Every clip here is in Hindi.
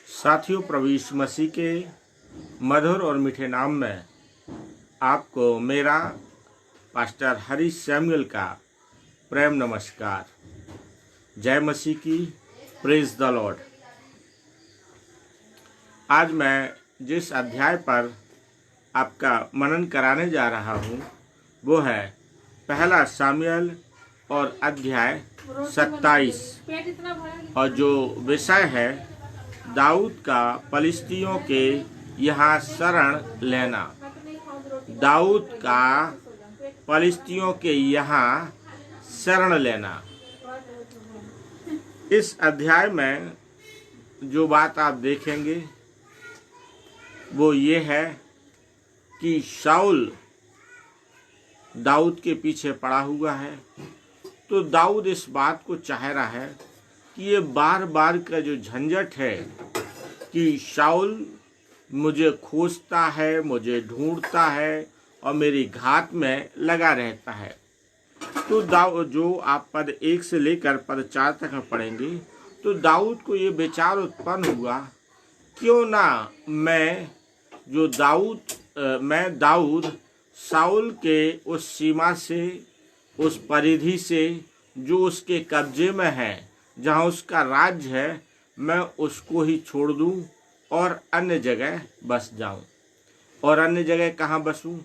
साथियों, प्रभु यीशु मसीह के मधुर और मीठे नाम में आपको मेरा पास्टर हरी सैमुअल का प्रेम नमस्कार। जय मसीह की, प्रेज द लॉर्ड। आज मैं जिस अध्याय पर आपका मनन कराने जा रहा हूँ वो है पहला शामुएल और अध्याय 27 और जो विषय है दाऊद का पलिश्तियों के यहाँ शरण लेना। दाऊद का पलिश्तियों के यहाँ शरण लेना। इस अध्याय में जो बात आप देखेंगे वो ये है कि शाऊल दाऊद के पीछे पड़ा हुआ है। तो दाऊद इस बात को चाह रहा है कि ये बार बार का जो झंझट है कि शाऊल मुझे खोजता है, मुझे ढूंढता है और मेरी घात में लगा रहता है। तो दाऊद, जो आप पद 1 से लेकर पद 4 तक पढ़ेंगे, तो दाऊद को ये विचार उत्पन्न हुआ, क्यों ना मैं दाऊद शाऊल के उस सीमा से, उस परिधि से जो उसके कब्जे में है, जहाँ उसका राज्य है, मैं उसको ही छोड़ दूं और अन्य जगह बस जाऊं। और अन्य जगह कहाँ बसूं?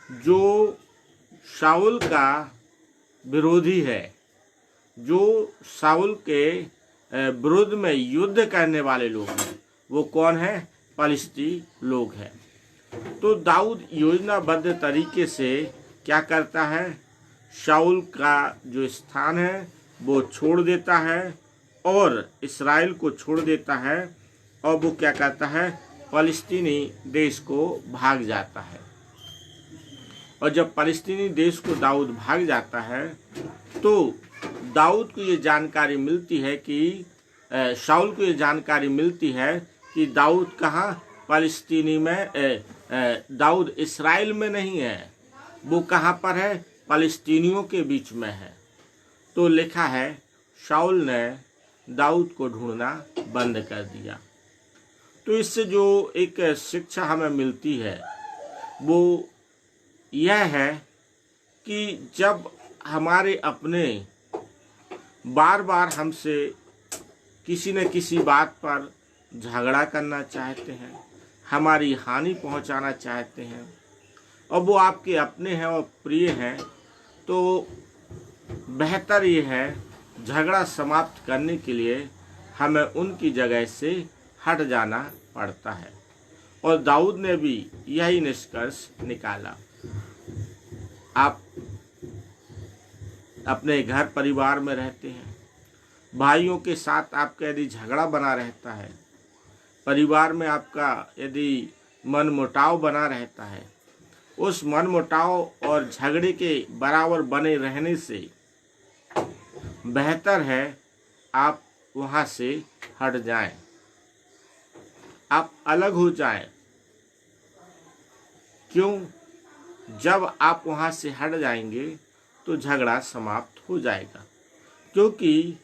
जो शाऊल का विरोधी है, जो शाऊल के विरुद्ध में युद्ध करने वाले लोग हैं, वो कौन है? पलिश्ती लोग हैं। तो दाऊद योजनाबद्ध तरीके से क्या करता है? शाऊल का जो स्थान है वो छोड़ देता है और इस्राएल को छोड़ देता है और वो क्या करता है? फलस्तीनी देश को भाग जाता है। और जब फलस्तीनी देश को दाऊद भाग जाता है तो दाऊद को ये जानकारी मिलती है कि शाऊल को ये जानकारी मिलती है कि दाऊद कहाँ? फलस्तीनी में, दाऊद इस्राएल में नहीं है, वो कहाँ पर है? फलस्तीनियों के बीच में है। तो लिखा है शाऊल ने दाऊद को ढूंढना बंद कर दिया। तो इससे जो एक शिक्षा हमें मिलती है वो यह है कि जब हमारे अपने बार बार हमसे किसी न किसी बात पर झगड़ा करना चाहते हैं, हमारी हानि पहुंचाना चाहते हैं और वो आपके अपने हैं और प्रिय हैं, तो बेहतर ये है झगड़ा समाप्त करने के लिए हमें उनकी जगह से हट जाना पड़ता है। और दाऊद ने भी यही निष्कर्ष निकाला। आप अपने घर परिवार में रहते हैं, भाइयों के साथ आपका यदि झगड़ा बना रहता है, परिवार में आपका यदि मनमुटाव बना रहता है, उस मनमुटाव और झगड़े के बराबर बने रहने से बेहतर है आप वहाँ से हट जाएं, आप अलग हो जाएं। क्यों? जब आप वहाँ से हट जाएंगे तो झगड़ा समाप्त हो जाएगा, क्योंकि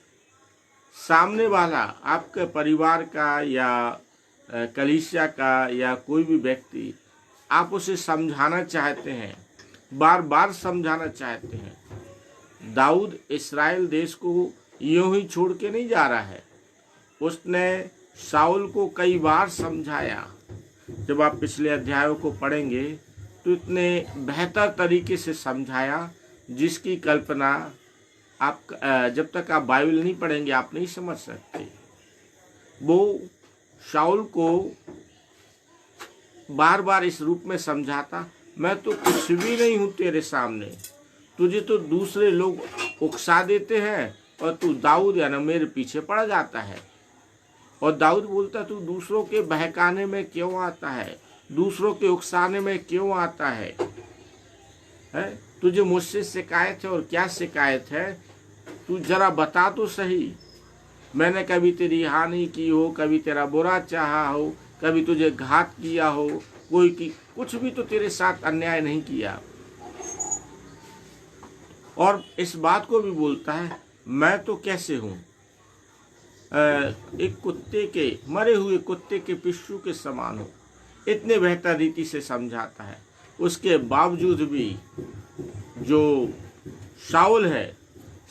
सामने वाला आपके परिवार का या कलीसिया का या कोई भी व्यक्ति, आप उसे समझाना चाहते हैं, बार बार समझाना चाहते हैं। दाऊद इस्राएल देश को यूं ही छोड़ के नहीं जा रहा है। उसने शाऊल को कई बार समझाया। जब आप पिछले अध्यायों को पढ़ेंगे तो इतने बेहतर तरीके से समझाया जिसकी कल्पना आप जब तक आप बाइबल नहीं पढ़ेंगे आप नहीं समझ सकते। वो शाऊल को बार बार इस रूप में समझाता, मैं तो कुछ भी नहीं हूँ तेरे सामने, तुझे तो दूसरे लोग उकसा देते हैं और तू दाऊद यानी मेरे पीछे पड़ जाता है। और दाऊद बोलता, तू दूसरों के बहकाने में क्यों आता है? दूसरों के उकसाने में क्यों आता है? तुझे मुझसे शिकायत है और क्या शिकायत है? तू जरा बता तो सही। मैंने कभी तेरी हानि की हो, कभी तेरा बुरा चाहा हो, कभी तुझे घात किया हो, कोई की कुछ भी तो तेरे साथ अन्याय नहीं किया। और इस बात को भी बोलता है, मैं तो कैसे हूँ? एक कुत्ते के, मरे हुए कुत्ते के पिस्सू के समान हो, इतने बेहतर रीति से समझाता है। उसके बावजूद भी जो शाऊल है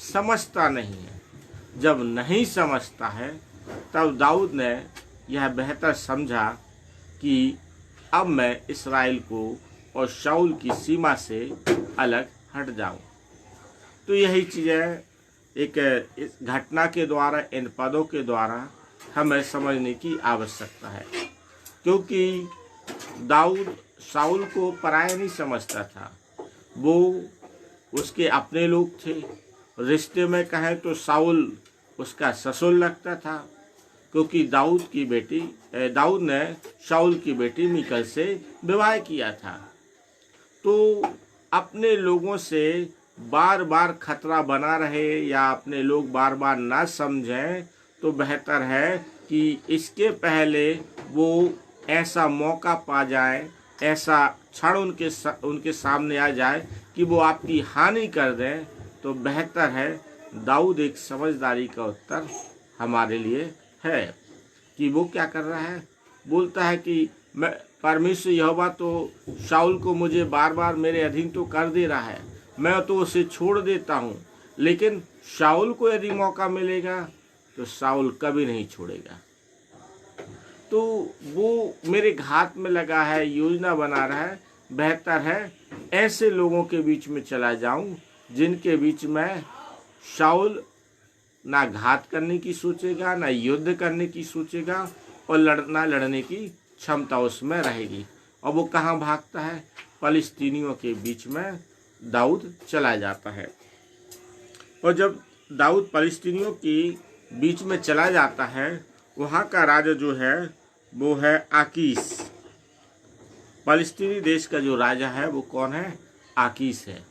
समझता नहीं है। जब नहीं समझता है तब दाऊद ने यह बेहतर समझा कि अब मैं इस्राएल को और शाऊल की सीमा से अलग हट जाऊं। तो यही चीज़ें एक इस घटना के द्वारा, इन पदों के द्वारा हमें समझने की आवश्यकता है, क्योंकि दाऊद शाऊल को पराया नहीं समझता था। वो उसके अपने लोग थे। रिश्ते में कहें तो शाऊल उसका ससुर लगता था, क्योंकि दाऊद ने शाऊल की बेटी मीकल से विवाह किया था। तो अपने लोगों से बार बार खतरा बना रहे या अपने लोग बार बार ना समझें, तो बेहतर है कि इसके पहले वो ऐसा मौका पा जाए, ऐसा क्षण उनके सामने आ जाए कि वो आपकी हानि कर दें, तो बेहतर है। दाऊद एक समझदारी का उत्तर हमारे लिए है कि वो क्या कर रहा है। बोलता है कि मैं परमेश्वर यहोवा तो शाऊल को मुझे बार बार मेरे अधीन तो कर दे रहा है, मैं तो उसे छोड़ देता हूँ, लेकिन शाऊल को यदि मौका मिलेगा तो शाऊल कभी नहीं छोड़ेगा। तो वो मेरे घात में लगा है, योजना बना रहा है। बेहतर है ऐसे लोगों के बीच में चला जाऊं जिनके बीच में शाऊल ना घात करने की सोचेगा, ना युद्ध करने की सोचेगा, और लड़ने की क्षमता उसमें रहेगी। और वो कहाँ भागता है? फलिस्तीनियों के बीच में दाऊद चला जाता है। और जब दाऊद फलिस्तीनियों के बीच में चला जाता है, वहाँ का राजा जो है वो है आकीश। फलिस्तीनी देश का जो राजा है वो कौन है? आकीश है।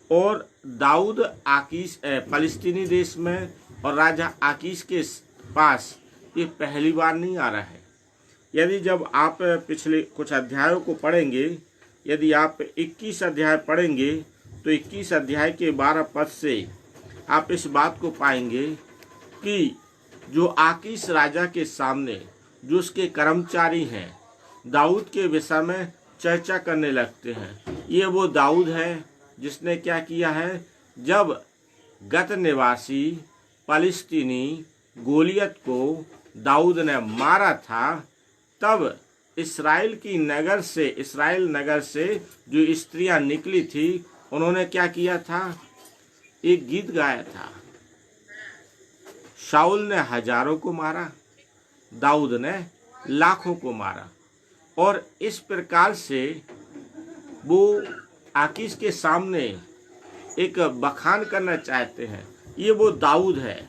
और दाऊद फलिस्तीनी देश में और राजा आकीश के पास ये पहली बार नहीं आ रहा है। यदि जब आप पिछले कुछ अध्यायों को पढ़ेंगे, यदि आप 21 अध्याय पढ़ेंगे तो 21 अध्याय के 12 पद से आप इस बात को पाएंगे कि जो आकीश राजा के सामने जो उसके कर्मचारी हैं, दाऊद के विषय में चर्चा करने लगते हैं। ये वो दाऊद है जिसने क्या किया है? जब गत निवासी फलिस्तीनी गोलियत को दाऊद ने मारा था, तब इस्राएल नगर से जो स्त्रियां निकली थी, उन्होंने क्या किया था? एक गीत गाया था। शाऊल ने हजारों को मारा, दाऊद ने लाखों को मारा। और इस प्रकार से वो आकीश के सामने एक बखान करना चाहते हैं, ये वो दाऊद है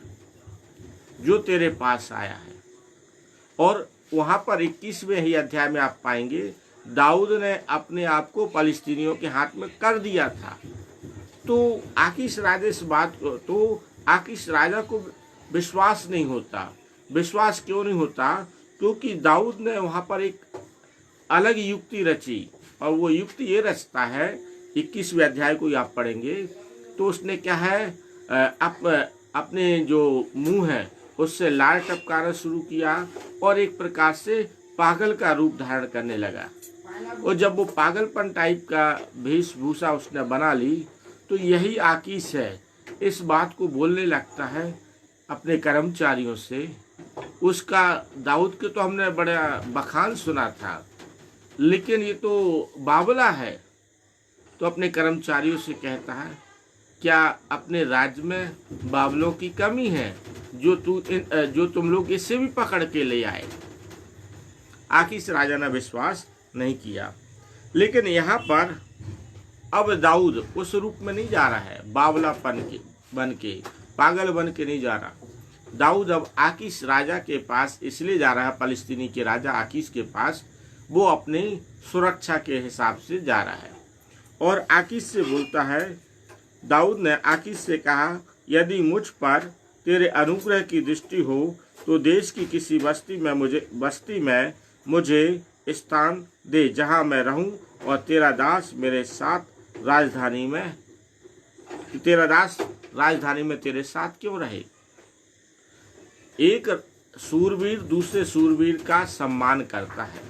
जो तेरे पास आया है। और वहाँ पर 21वें ही अध्याय में आप पाएंगे दाऊद ने अपने आप को फलिस्तीनियों के हाथ में कर दिया था। तो आकीश राजा को विश्वास नहीं होता। विश्वास क्यों नहीं होता? क्योंकि दाऊद ने वहाँ पर एक अलग युक्ति रची, और वो युक्ति ये रचता है, 21वें अध्याय को आप पढ़ेंगे तो उसने क्या है, अपने जो मुंह है उससे लार टपकाना शुरू किया और एक प्रकार से पागल का रूप धारण करने लगा। और जब वो पागलपन टाइप का वेशभूषा उसने बना ली, तो यही आकीश है इस बात को बोलने लगता है अपने कर्मचारियों से। उसका दाऊद के तो हमने बड़ा बखान सुना था, लेकिन ये तो बावला है। तो अपने कर्मचारियों से कहता है, क्या अपने राज्य में बावलों की कमी है जो तुम लोग इससे भी पकड़ के ले आए? आकीश राजा ने विश्वास नहीं किया। लेकिन यहाँ पर अब दाऊद उस रूप में नहीं जा रहा है, बावला बन के पागल बन के नहीं जा रहा। दाऊद अब आकीश राजा के पास इसलिए जा रहा है, फलिस्तीनी के राजा आकीश के पास, वो अपनी सुरक्षा के हिसाब से जा रहा है। और आकीश से बोलता है, दाऊद ने आकीश से कहा, यदि मुझ पर तेरे अनुग्रह की दृष्टि हो तो देश की किसी बस्ती में मुझे स्थान दे जहाँ मैं रहूं, और तेरा दास राजधानी में तेरे साथ क्यों रहे। एक सूरवीर दूसरे सूरवीर का सम्मान करता है।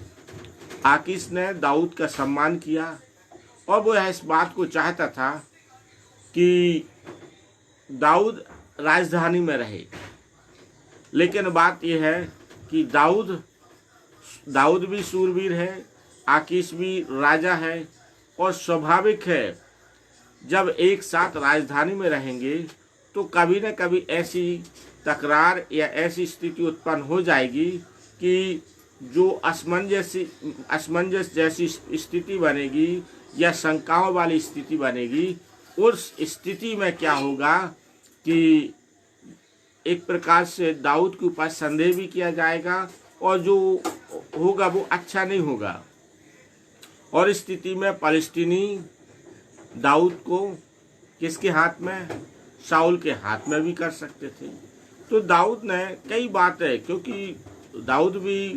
आकीश ने दाऊद का सम्मान किया और वो इस बात को चाहता था कि दाऊद राजधानी में रहे। लेकिन बात यह है कि दाऊद भी सूरवीर है, आकीश भी राजा है, और स्वाभाविक है जब एक साथ राजधानी में रहेंगे तो कभी न कभी ऐसी तकरार या ऐसी स्थिति उत्पन्न हो जाएगी कि जो असमंजस जैसी स्थिति बनेगी या शंकाओं वाली स्थिति बनेगी। उस स्थिति में क्या होगा कि एक प्रकार से दाऊद के ऊपर संदेह भी किया जाएगा और जो होगा वो अच्छा नहीं होगा। और इस स्थिति में फलस्तीनी दाऊद को किसके हाथ में, शाऊल के हाथ में भी कर सकते थे। तो दाऊद ने कई बातें, क्योंकि दाऊद भी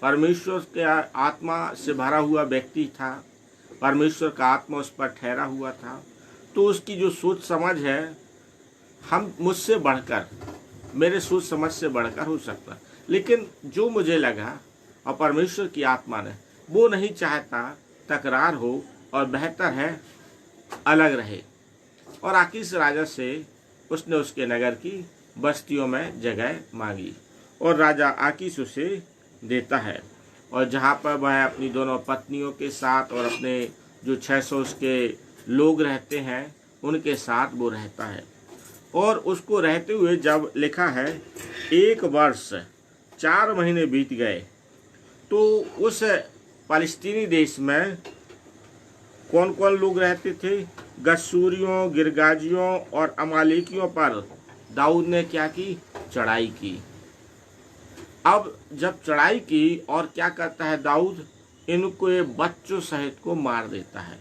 परमेश्वर के आत्मा से भरा हुआ व्यक्ति था, परमेश्वर का आत्मा उस पर ठहरा हुआ था, तो उसकी जो सोच समझ है हम मुझसे बढ़कर, मेरे सोच समझ से बढ़कर हो सकता। लेकिन जो मुझे लगा और परमेश्वर की आत्मा ने, वो नहीं चाहता तकरार हो और बेहतर है अलग रहे। और आकीश राजा से उसने उसके नगर की बस्तियों में जगह मांगी और राजा आकीश उसे देता है। और जहाँ पर वह अपनी दोनों पत्नियों के साथ और अपने जो 600 उसके लोग रहते हैं उनके साथ वो रहता है। और उसको रहते हुए जब लिखा है 1 वर्ष 4 महीने बीत गए, तो उस फलस्तीनी देश में कौन कौन लोग रहते थे? गशूरियों, गिरगाजियों और अमालेकियों पर दाऊद ने क्या की? चढ़ाई की। अब जब चढ़ाई की और क्या करता है दाऊद? इनको ये बच्चों सहित को मार देता है।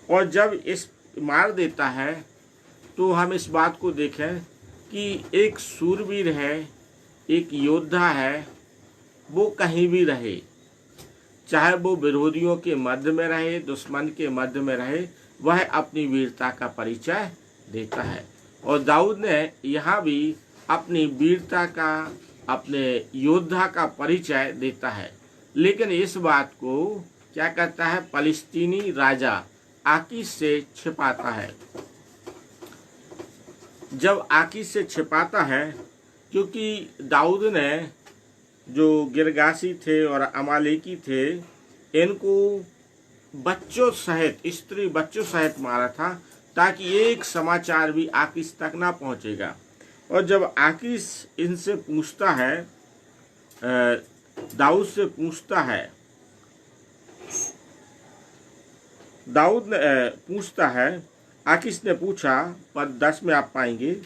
और जब इस मार देता है तो हम इस बात को देखें कि एक सूरवीर है, एक योद्धा है, वो कहीं भी रहे, चाहे वो विरोधियों के मध्य में रहे, दुश्मन के मध्य में रहे, वह अपनी वीरता का परिचय देता है। और दाऊद ने यहाँ भी अपनी वीरता का, अपने योद्धा का परिचय देता है। लेकिन इस बात को क्या करता है? फलस्तीनी राजा आकीश से छिपाता है। जब आकीश से छिपाता है, क्योंकि दाऊद ने जो गिरगासी थे और अमालेकी थे, इनको बच्चों सहित, स्त्री बच्चों सहित मारा था, ताकि एक समाचार भी आकीश तक ना पहुंचेगा। और जब आकीश इनसे पूछता है, दाऊद से पूछता है, आकीश ने पूछा, पद 10 में आप पाएंगे,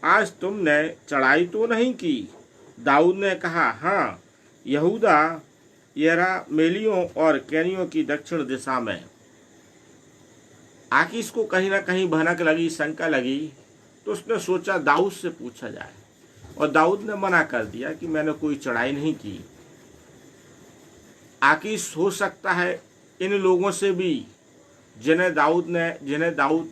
आज तुमने चढ़ाई तो नहीं की? दाऊद ने कहा, हाँ, यहूदा यरामेलियों और कैनियों की दक्षिण दिशा में। आकीश को कहीं ना कहीं भनक लगी, शंका लगी, तो उसने सोचा दाऊद से पूछा जाए। और दाऊद ने मना कर दिया कि मैंने कोई चढ़ाई नहीं की। आकीश हो सकता है इन लोगों से भी जिन्हें दाऊद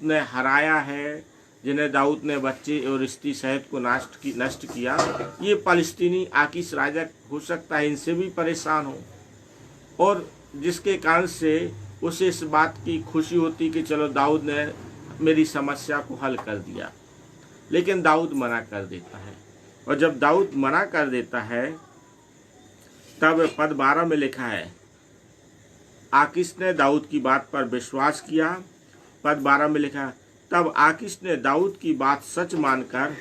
ने हराया है, जिन्हें दाऊद ने बच्चे और स्त्री सहित को नष्ट किया, ये फलस्तीनी आकीश राजा हो सकता है इनसे भी परेशान हो, और जिसके कारण से उसे इस बात की खुशी होती कि चलो दाऊद ने मेरी समस्या को हल कर दिया। लेकिन दाऊद मना कर देता है। और जब दाऊद मना कर देता है, तब पद 12 में लिखा है, आकीश ने दाऊद की बात पर विश्वास किया। पद 12 में लिखा, तब आकीश ने दाऊद की बात सच मानकर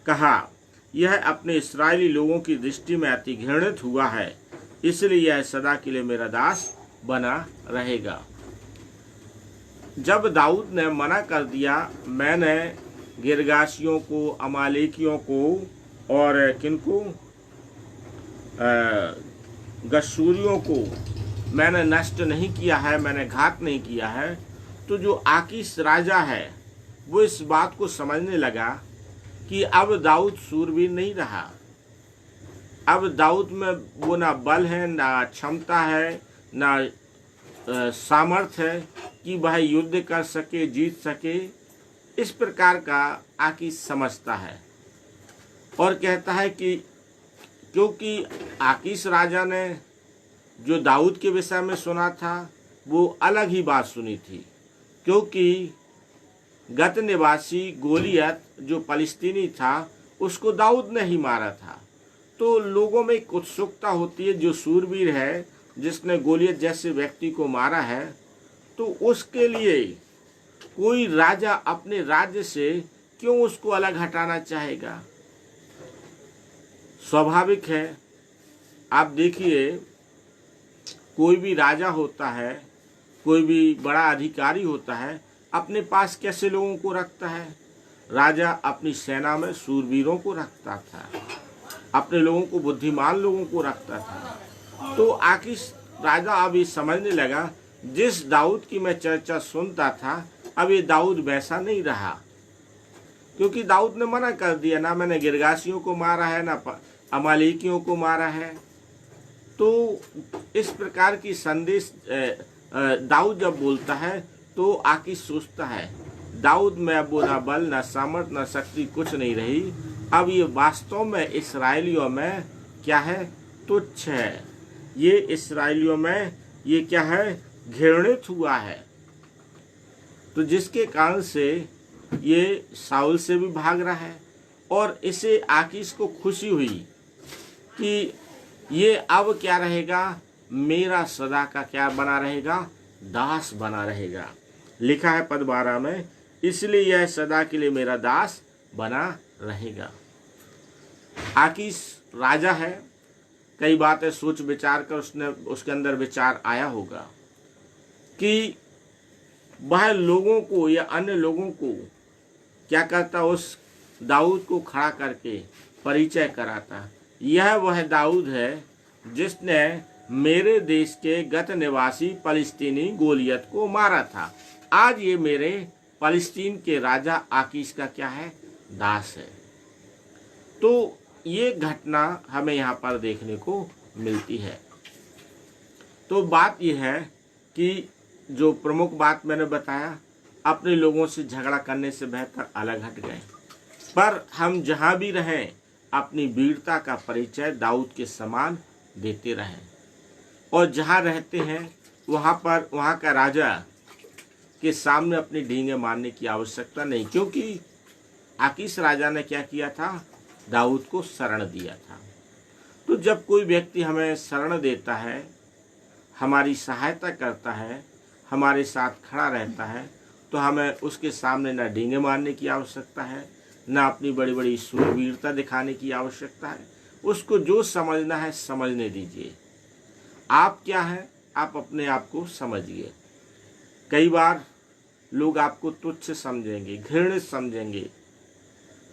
कहा, यह अपने इस्राएली लोगों की दृष्टि में अति घृणित हुआ है, इसलिए यह सदा के लिए मेरा दास बना रहेगा। जब दाऊद ने मना कर दिया, मैंने गिरगाशियों को, अमालेकियों को और किनको, गशूरियों को मैंने नष्ट नहीं किया है, मैंने घात नहीं किया है, तो जो आकीश राजा है वो इस बात को समझने लगा कि अब दाऊद सूरवीर नहीं रहा। अब दाऊद में वो ना बल है, ना क्षमता है, ना सामर्थ्य है कि वह युद्ध कर सके, जीत सके। इस प्रकार का आकीश समझता है। और कहता है कि क्योंकि आकीश राजा ने जो दाऊद के विषय में सुना था वो अलग ही बात सुनी थी, क्योंकि गत निवासी गोलियत जो फलिस्तीनी था उसको दाऊद ने ही मारा था। तो लोगों में एक उत्सुकता होती है, जो सूरवीर है जिसने गोलियत जैसे व्यक्ति को मारा है, तो उसके लिए कोई राजा अपने राज्य से क्यों उसको अलग हटाना चाहेगा। स्वाभाविक है। आप देखिए, कोई भी राजा होता है, कोई भी बड़ा अधिकारी होता है, अपने पास कैसे लोगों को रखता है। राजा अपनी सेना में सूरवीरों को रखता था, अपने लोगों को, बुद्धिमान लोगों को रखता था। तो आकीश राजा अब ये समझने लगा, जिस दाऊद की मैं चर्चा सुनता था अब ये दाऊद वैसा नहीं रहा, क्योंकि दाऊद ने मना कर दिया, ना मैंने गिरगाशियों को मारा है ना अमालेकियों को मारा है। तो इस प्रकार की संदेश दाऊद जब बोलता है तो आकीश सोचता है, दाऊद में अब ना बल ना सामर्थ ना शक्ति कुछ नहीं रही, अब ये वास्तव में इस्राएलियों में क्या है, तुच्छ है। ये इस्राएलियों में ये क्या है, घृणित हुआ है। तो जिसके कारण से ये साउल से भी भाग रहा है, और इसे आकीश को खुशी हुई कि ये अब क्या रहेगा, मेरा सदा का क्या बना रहेगा, दास बना रहेगा। लिखा है पद 12 में, इसलिए यह सदा के लिए मेरा दास बना रहेगा। आकीश राजा है, कई बातें सोच विचार कर उसके अंदर विचार आया होगा कि वह लोगों को या अन्य लोगों को क्या करता, उस दाऊद को खड़ा करके परिचय कराता, यह वह दाऊद है जिसने मेरे देश के गत निवासी फलिस्तीनी गोलियत को मारा था। आज ये मेरे फलिस्तीन के राजा आकीश का क्या है, दास है। तो ये घटना हमें यहाँ पर देखने को मिलती है। तो बात यह है कि जो प्रमुख बात मैंने बताया, अपने लोगों से झगड़ा करने से बेहतर अलग हट गए। पर हम जहाँ भी रहें अपनी वीरता का परिचय दाऊद के समान देते रहें, और जहाँ रहते हैं वहाँ पर वहाँ का राजा के सामने अपनी डींगे मारने की आवश्यकता नहीं, क्योंकि आकीश राजा ने क्या किया था, दाऊद को शरण दिया था। तो जब कोई व्यक्ति हमें शरण देता है, हमारी सहायता करता है, हमारे साथ खड़ा रहता है, तो हमें उसके सामने न डींगे मारने की आवश्यकता है, न अपनी बड़ी बड़ी सूरवीरता दिखाने की आवश्यकता है। उसको जो समझना है समझने दीजिए। आप क्या हैं, आप अपने आप को समझिए। कई बार लोग आपको तुच्छ समझेंगे, घृणित समझेंगे,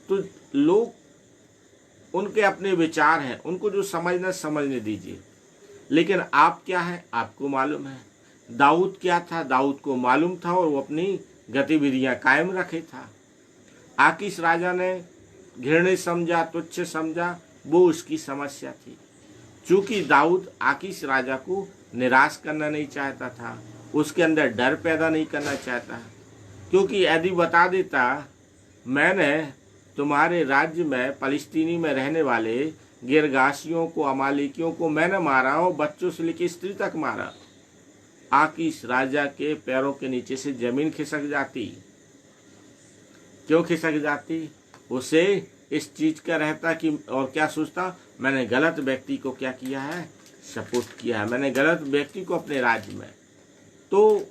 तो लोग, उनके अपने विचार हैं, उनको जो समझना समझने दीजिए। लेकिन आप क्या हैं, आपको मालूम है। दाऊद क्या था, दाऊद को मालूम था, और वो अपनी गतिविधियां कायम रखे था। आकीश राजा ने घृणित समझा, तुच्छ समझा, वो उसकी समस्या थी। चूंकि दाऊद आकीश राजा को निराश करना नहीं चाहता था, उसके अंदर डर पैदा नहीं करना चाहता, क्योंकि यदि बता देता मैंने तुम्हारे राज्य में फलिस्तीनी में रहने वाले गिरगाशियों को, अमालेकियों को मैंने मारा और बच्चों से लेकर स्त्री तक मारा, आकीश राजा के पैरों के नीचे से जमीन खिसक जाती। क्यों खिसक जाती? उसे इस चीज का रहता कि, और क्या सोचता, मैंने गलत व्यक्ति को क्या किया है, सपोर्ट किया है, मैंने गलत व्यक्ति को अपने राज्य में। तो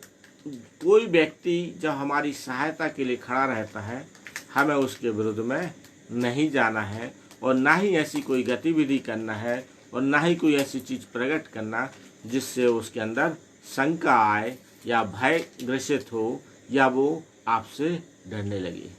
कोई व्यक्ति जब हमारी सहायता के लिए खड़ा रहता है, हमें उसके विरुद्ध में नहीं जाना है, और ना ही ऐसी कोई गतिविधि करना है, और ना ही कोई ऐसी चीज प्रकट करना जिससे उसके अंदर शंका आए या भय ग्रसित हो, या वो आपसे डरने लगे।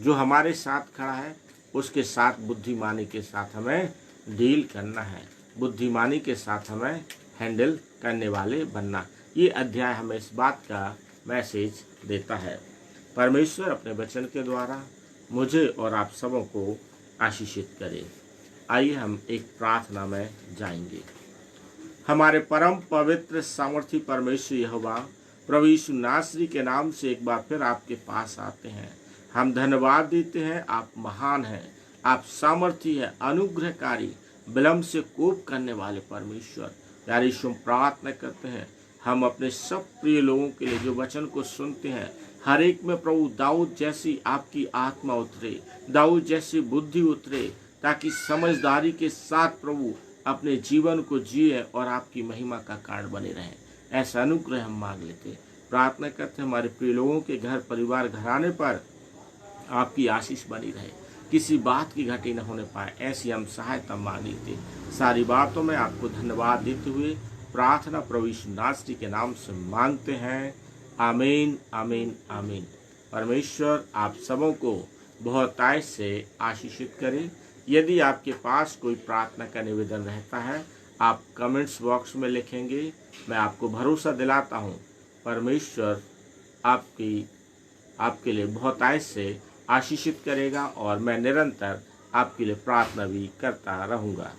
जो हमारे साथ खड़ा है उसके साथ बुद्धिमानी के साथ हमें डील करना है, बुद्धिमानी के साथ हमें हैंडल करने वाले बनना। ये अध्याय हमें इस बात का मैसेज देता है। परमेश्वर अपने वचन के द्वारा मुझे और आप सबों को आशीषित करे। आइए हम एक प्रार्थना में जाएंगे। हमारे परम पवित्र सामर्थी परमेश्वर यहोवा, प्रभु यीशु नासरी के नाम से एक बार फिर आपके पास आते हैं। हम धन्यवाद देते हैं, आप महान हैं, आप सामर्थी है, अनुग्रहकारी, विलम्ब से कोप करने वाले परमेश्वर। यार यीशु हम प्रार्थना करते हैं, हम अपने सब प्रिय लोगों के लिए जो वचन को सुनते हैं, हर एक में प्रभु दाऊद जैसी आपकी आत्मा उतरे, दाऊद जैसी बुद्धि उतरे, ताकि समझदारी के साथ प्रभु अपने जीवन को जिए और आपकी महिमा का कारण बने रहें। ऐसा अनुग्रह हम मांग लेते, प्रार्थना करते हैं हमारे प्रिय लोगों के घर परिवार घराने पर आपकी आशीष बनी रहे, किसी बात की घटी न होने पाए, ऐसी हम सहायता मांग लेते। सारी बातों में आपको धन्यवाद देते हुए प्रार्थना प्रभु यीशु नासरी के नाम से मांगते हैं, आमीन आमीन आमीन। परमेश्वर आप सबों को बहुत आयत से आशीषित करे। यदि आपके पास कोई प्रार्थना का निवेदन रहता है, आप कमेंट्स बॉक्स में लिखेंगे। मैं आपको भरोसा दिलाता हूँ परमेश्वर आपके लिए बहुत आयत से आशीषित करेगा और मैं निरंतर आपके लिए प्रार्थना भी करता रहूँगा।